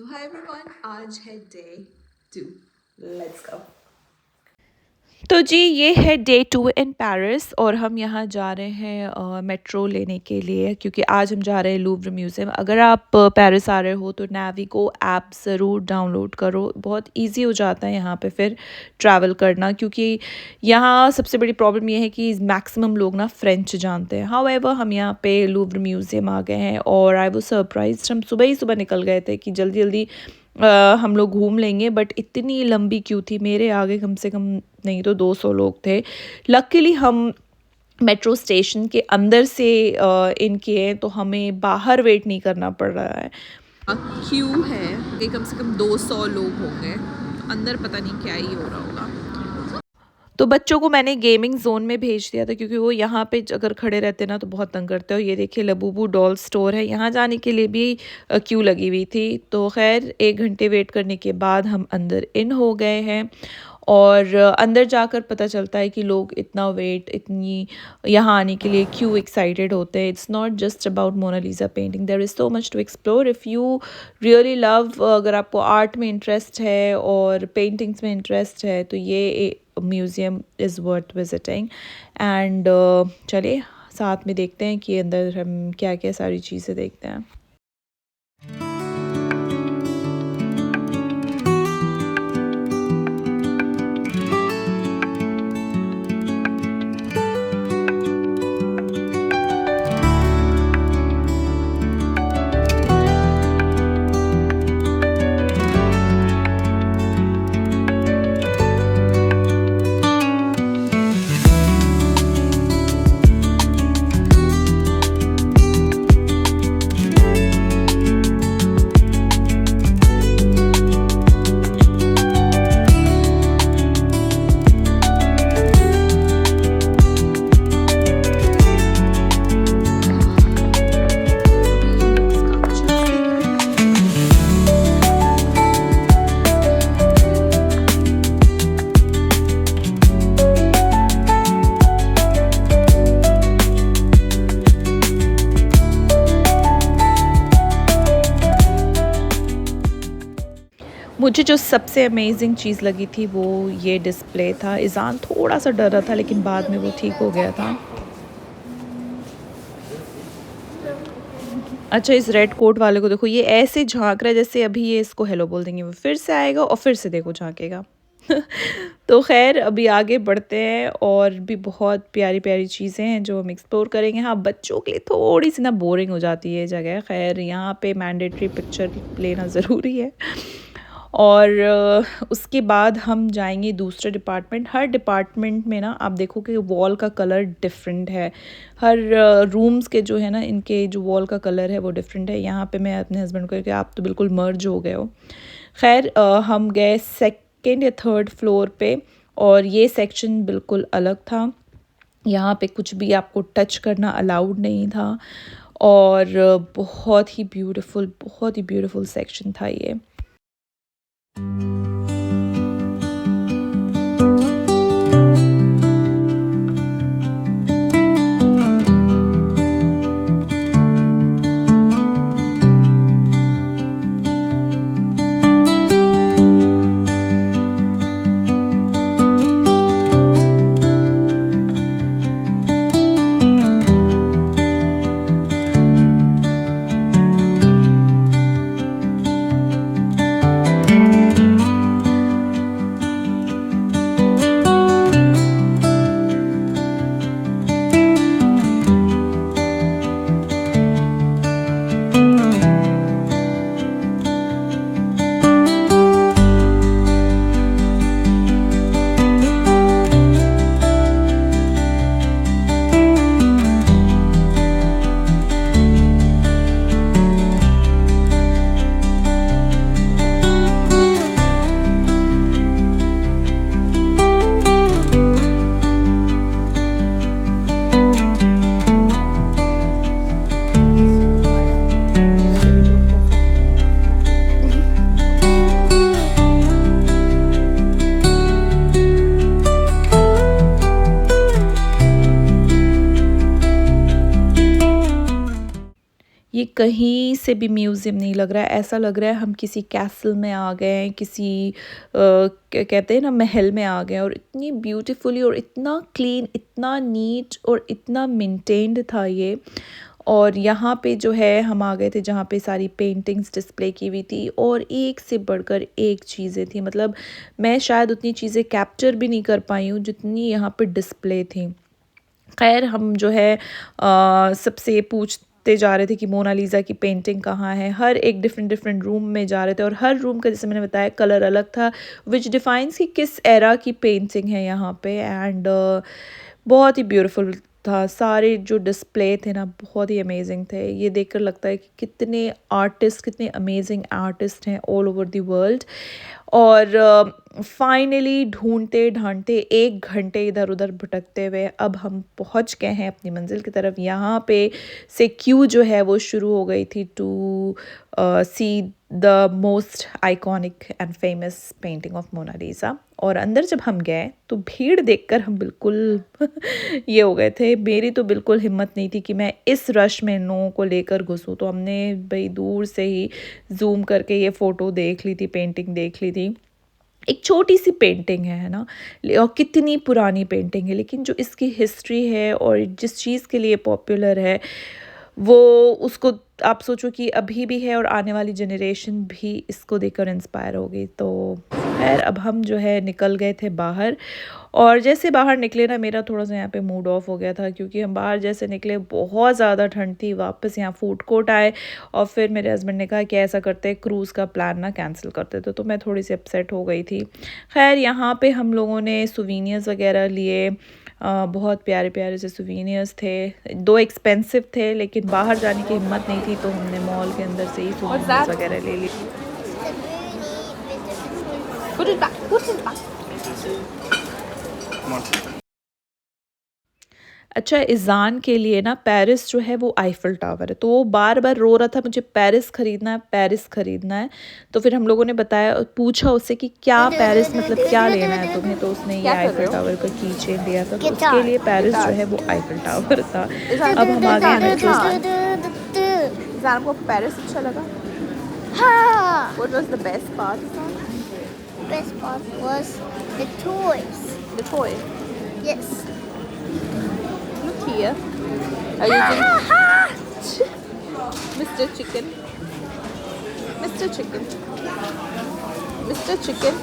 तो hi everyone, आज है डे 2। Let's go. तो जी ये है डे 2 इन पेरिस और हम यहाँ जा रहे हैं मेट्रो लेने के लिए, क्योंकि आज हम जा रहे हैं लूव्र म्यूज़ियम। अगर आप पेरिस आ रहे हो तो नाविगो ऐप ज़रूर डाउनलोड करो, बहुत इजी हो जाता है यहाँ पे फिर ट्रैवल करना, क्योंकि यहाँ सबसे बड़ी प्रॉब्लम ये है कि मैक्सिमम लोग ना फ्रेंच जानते हैं। हाउएवर हम यहाँ पे लूव्र म्यूज़ियम आ गए हैं और आई वाज सरप्राइज्ड। हम सुबह ही सुबह निकल गए थे कि जल्दी जल्दी हम लोग घूम लेंगे, बट इतनी लंबी क्यू थी। मेरे आगे कम से कम नहीं तो 200 लोग थे। लकीली हम मेट्रो स्टेशन के अंदर से इन किए, तो हमें बाहर वेट नहीं करना पड़ रहा है। क्यू है कि कम से कम 200 लोग होंगे, अंदर पता नहीं क्या ही हो रहा होगा। तो बच्चों को मैंने गेमिंग जोन में भेज दिया था, क्योंकि वो यहाँ पे अगर खड़े रहते ना तो बहुत तंग करते हो। ये देखिए लबूबू डॉल स्टोर है, यहाँ जाने के लिए भी क्यू लगी हुई थी। तो खैर 1 घंटे वेट करने के बाद हम अंदर इन हो गए हैं और अंदर जाकर पता चलता है कि लोग इतना वेट, इतनी यहाँ आने के लिए क्यों एक्साइटेड होते हैं। It's not just about Mona Lisa painting, there is so much to explore if you really love. अगर आपको आर्ट में इंटरेस्ट है और पेंटिंग्स में इंटरेस्ट है तो ये museum is worth visiting. And चलिए साथ में देखते हैं कि अंदर हम क्या क्या सारी चीज़ें देखते हैं। मुझे जो सबसे अमेजिंग चीज़ लगी थी वो ये डिस्प्ले था। इज़ान थोड़ा सा डर रहा था, लेकिन बाद में वो ठीक हो गया था। अच्छा, इस रेड कोट वाले को देखो, ये ऐसे झांक रहा है जैसे अभी ये इसको हेलो बोल देंगे, वो फिर से आएगा और फिर से देखो झांकेगा। तो खैर अभी आगे बढ़ते हैं, और भी बहुत प्यारी प्यारी चीज़ें हैं जो हम एक्सप्लोर करेंगे। हाँ, बच्चों के लिए थोड़ी सी ना बोरिंग हो जाती है ये जगह। खैर यहाँ पे मैंडेटरी पिक्चर लेना ज़रूरी है। और उसके बाद हम जाएंगे दूसरे डिपार्टमेंट। हर डिपार्टमेंट में ना आप देखो कि वॉल का कलर डिफरेंट है। हर रूम्स के जो है ना, इनके जो वॉल का कलर है वो डिफरेंट है। यहाँ पे मैं अपने हस्बैंड को कि आप तो बिल्कुल मर्ज हो गए हो। खैर हम गए सेकेंड या थर्ड फ्लोर पे, और ये सेक्शन बिल्कुल अलग था। यहाँ पे कुछ भी आपको टच करना अलाउड नहीं था, और बहुत ही ब्यूटीफुल सेक्शन था ये। ये कहीं से भी म्यूज़ियम नहीं लग रहा है, ऐसा लग रहा है हम किसी कैसल में आ गए हैं, किसी क्या कहते हैं ना, महल में आ गए हैं। और इतनी ब्यूटीफुली और इतना क्लीन, इतना नीट और इतना मेंटेन्ड था ये। और यहाँ पे जो है हम आ गए थे जहाँ पे सारी पेंटिंग्स डिस्प्ले की हुई थी और एक से बढ़कर एक चीज़ें थी। मतलब मैं शायद उतनी चीज़ें कैप्चर भी नहीं कर पाई हूँ जितनी यहाँ पे डिस्प्ले थी। खैर हम जो है सबसे पूछते जा रहे थे कि मोनालिसा की पेंटिंग कहाँ है। हर एक डिफरेंट डिफरेंट रूम में जा रहे थे और हर रूम का, जैसे मैंने बताया, कलर अलग था, विच डिफाइंस कि किस एरा की पेंटिंग है यहाँ पे। एंड बहुत ही ब्यूटीफुल था। सारे जो डिस्प्ले थे ना, बहुत ही अमेजिंग थे। ये देखकर लगता है कि कितने आर्टिस्ट, कितने अमेजिंग आर्टिस्ट हैं ऑल ओवर द वर्ल्ड। और फाइनली ढूंढते ढांढते 1 घंटे इधर उधर भटकते हुए अब हम पहुंच गए हैं अपनी मंजिल की तरफ। यहाँ पे से क्यू जो है वो शुरू हो गई थी to see the most iconic and famous painting of मोनालिसा। और अंदर जब हम गए तो भीड़ देखकर हम बिल्कुल ये हो गए थे। मेरी तो बिल्कुल हिम्मत नहीं थी कि मैं इस रश में इन लोगों को लेकर घुसूँ। तो हमने भाई दूर से ही जूम करके ये फ़ोटो देख ली थी, पेंटिंग देख ली थी। एक छोटी सी पेंटिंग है ना, और कितनी पुरानी पेंटिंग है, लेकिन जो इसकी हिस्ट्री है और जिस चीज़ के लिए पॉपुलर है वो, उसको आप सोचो कि अभी भी है और आने वाली जनरेशन भी इसको देखकर इंस्पायर होगी। तो खैर अब हम जो है निकल गए थे बाहर। और जैसे बाहर निकले ना, मेरा थोड़ा सा यहाँ पे मूड ऑफ हो गया था, क्योंकि हम बाहर जैसे निकले बहुत ज़्यादा ठंड थी। वापस यहाँ फूड कोर्ट आए और फिर मेरे हस्बैंड ने कहा कि ऐसा करते क्रूज़ का प्लान ना कैंसिल करते। तो मैं थोड़ी सी अपसेट हो गई थी। खैर यहाँ पे हम लोगों ने सुवीनियर्स वगैरह लिए। बहुत प्यारे प्यारे से सुवीनियर्स थे। 2 एक्सपेंसिव थे, लेकिन बाहर जाने की हिम्मत नहीं थी तो हमने मॉल के अंदर से ही सुवीनियर्स वगैरह ले ली। अच्छा, इज़ान के लिए ना पेरिस जो है वो आईफल टावर है, तो वो बार बार रो रहा था मुझे पेरिस ख़रीदना है, पेरिस ख़रीदना है। तो फिर हम लोगों ने बताया, पूछा उससे कि क्या पेरिस मतलब क्या लेना है तुम्हें। तो उसने ये आईफल टावर का की चेन दिया था, तो उसके लिए पेरिस जो है वो आईफल टावर था। अब हम आ गए मेट्रो स्टेशन। आपको पेरिस अच्छा लगा? Ha! What was the best part? Best part was the toys. The toy. Yes. Look here. Are you using Mr. Chicken? Mr. Chicken. Mr. Chicken.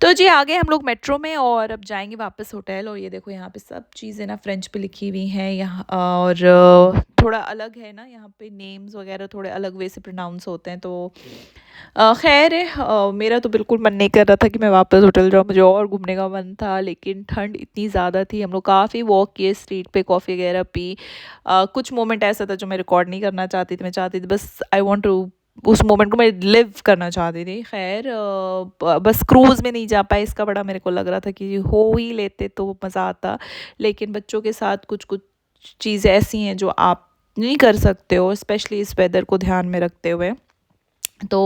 तो जी आ गए हम लोग मेट्रो में और अब जाएंगे वापस होटल। और ये देखो यहाँ पे सब चीज़ें ना फ्रेंच पे लिखी हुई हैं यहाँ, और थोड़ा अलग है ना, यहाँ पे नेम्स वगैरह थोड़े अलग वे से प्रोनाउंस होते हैं। तो खैर है, मेरा तो बिल्कुल मन नहीं कर रहा था कि मैं वापस होटल जाऊँ, मुझे और घूमने का मन था। लेकिन ठंड इतनी ज़्यादा थी, हम लोग काफ़ी वॉक किए, स्ट्रीट पे कॉफ़ी वगैरह पी। कुछ मोमेंट ऐसा था जो मैं रिकॉर्ड नहीं करना चाहती थी। मैं चाहती थी बस आई वॉन्ट टू, उस मोमेंट को मैं लिव करना चाहती थी। खैर बस क्रूज़ में नहीं जा पाए, इसका बड़ा मेरे को लग रहा था कि हो ही लेते तो मज़ा आता। लेकिन बच्चों के साथ कुछ कुछ चीज़ें ऐसी हैं जो आप नहीं कर सकते हो, स्पेशली इस वेदर को ध्यान में रखते हुए। तो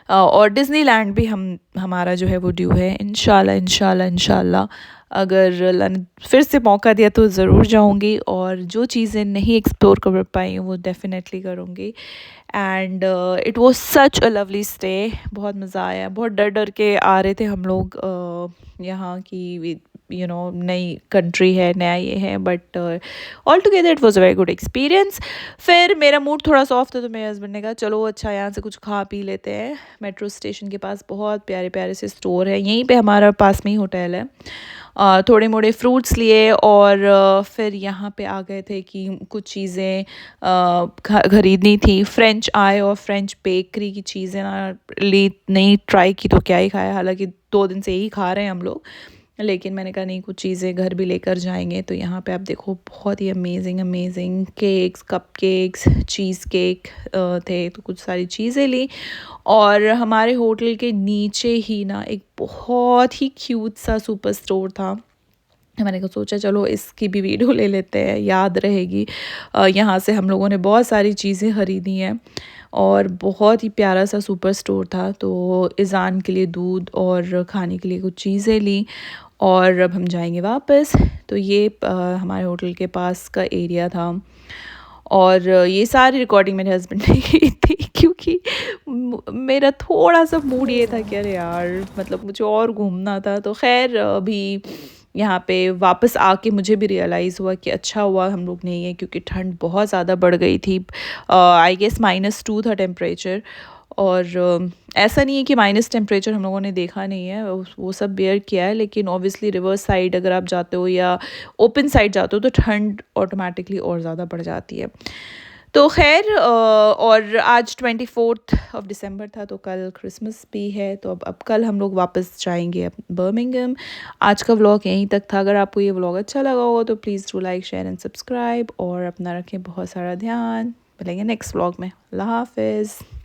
और डिज़नीलैंड भी हमारा जो है वो ड्यू है। इंशाल्लाह इंशाल्लाह इंशाल्लाह अगर अल्लाह ने फिर से मौका दिया तो ज़रूर जाऊंगी, और जो चीज़ें नहीं एक्सप्लोर कर पाई हूँ वो डेफ़िनेटली करूँगी। And it was such a lovely stay, बहुत मज़ा आया। बहुत डर डर के आ रहे थे हम लोग यहाँ की, यू नो, नई कंट्री है, नया ये है, but all together it was a very good experience. फिर मेरा मूड थोड़ा सा ऑफ था तो मेरे हस्बैंड ने कहा चलो अच्छा यहाँ से कुछ खा पी लेते हैं। मेट्रो स्टेशन के पास बहुत प्यारे प्यारे से स्टोर है, यहीं पे हमारा पास में ही होटल है। थोड़े मोड़े फ्रूट्स लिए और फिर यहाँ पे आ गए थे कि कुछ चीज़ें ख़रीदनी थी। फ्रेंच आए और फ्रेंच बेकरी की चीज़ें ना ली, नहीं ट्राई की तो क्या ही खाया, हालांकि 2 दिन से ही खा रहे हैं हम लोग। लेकिन मैंने कहा नहीं, कुछ चीज़ें घर भी लेकर जाएंगे। तो यहाँ पे आप देखो बहुत ही amazing amazing cakes, cupcakes, cheesecake थे। तो कुछ सारी चीज़ें ली। और हमारे होटल के नीचे ही ना एक बहुत ही क्यूट सा सुपर स्टोर था। मैंने को सोचा चलो इसकी भी वीडियो ले लेते हैं, याद रहेगी। यहाँ से हम लोगों ने बहुत सारी चीज़ें ख़रीदी हैं। और बहुत ही प्यारा सा सुपर स्टोर था। तो इज़ान के लिए दूध और खाने के लिए कुछ चीज़ें ली और अब हम जाएंगे वापस। तो ये हमारे होटल के पास का एरिया था और ये सारी रिकॉर्डिंग मेरे हस्बैंड ने की थी क्योंकि मेरा थोड़ा सा मूड ये था कि अरे यार मतलब मुझे और घूमना था। तो खैर अभी यहाँ पे वापस आके मुझे भी रियलाइज़ हुआ कि अच्छा हुआ हम लोग नहीं है, क्योंकि ठंड बहुत ज़्यादा बढ़ गई थी। आई गेस -2 था टेम्परेचर। और ऐसा नहीं है कि माइनस टेम्परेचर हम लोगों ने देखा नहीं है, वो सब बेयर किया है, लेकिन ऑब्वियसली रिवर्स साइड अगर आप जाते हो या ओपन साइड जाते हो तो ठंड ऑटोमेटिकली और ज़्यादा बढ़ जाती है। तो खैर और आज 24 दिसंबर था, तो कल क्रिसमस भी है। तो अब कल हम लोग वापस जाएंगे बर्मिंघम। आज का व्लॉग यहीं तक था। अगर आपको ये व्लॉग अच्छा लगा होगा तो please do like, share and subscribe, और अपना रखें बहुत सारा ध्यान। मिलेंगे नेक्स्ट व्लॉग में। अल्लाह हाफिज़।